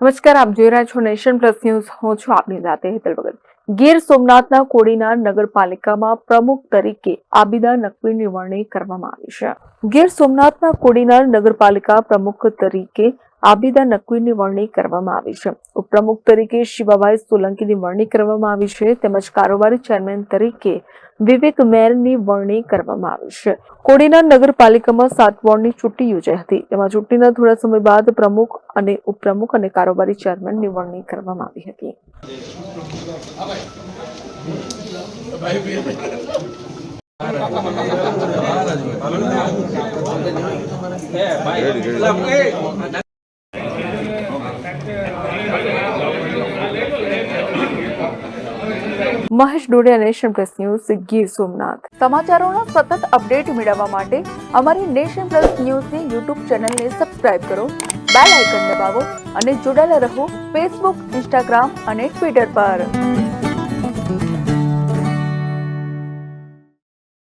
નમસ્કાર, આપ જોઈ રહ્યા છો નેશન પ્લસ ન્યૂઝ. હું છું આપની સાથે હેતલ ભગત. ગીર સોમનાથના કોડીનાર નગરપાલિકામાં પ્રમુખ તરીકે આબિદા નકવીની વરણી કરવામાં આવી છે. ગીર સોમનાથના કોડીનાર નગરપાલિકા પ્રમુખ તરીકે આબિદા નકવીની વરણી કરવામાં આવી છે. ઉપપ્રમુખ તરીકે શિવાભાઈ સોલંકીની વરણી કરવામાં આવી છે, તેમજ કારોબારી ચેરમેન તરીકે વિવેક મેરની વરણી કરવામાં આવી છે. કોડીનાર નગરપાલિકામાં 7 વોર્ડની ચૂંટણી યોજાઈ હતી. તેમાં ચૂંટણીના થોડા સમય બાદ પ્રમુખ અને ઉપપ્રમુખ અને કારોબારી ચેરમેનની વરણી કરવામાં આવી હતી. Mahesh Dodiya, nation plus news, Gir Somnath. સમાચારોના સતત અપડેટ મેળવવા માટે અમારી નેશન પ્લસ ન્યૂઝની યુટ્યુબ ચેનલને સબસ્ક્રાઇબ કરો, બેલ આઇકન દબાવો અને જોડાયેલા રહો ફેસબુક, ઇન્સ્ટાગ્રામ અને ટ્વિટર પર.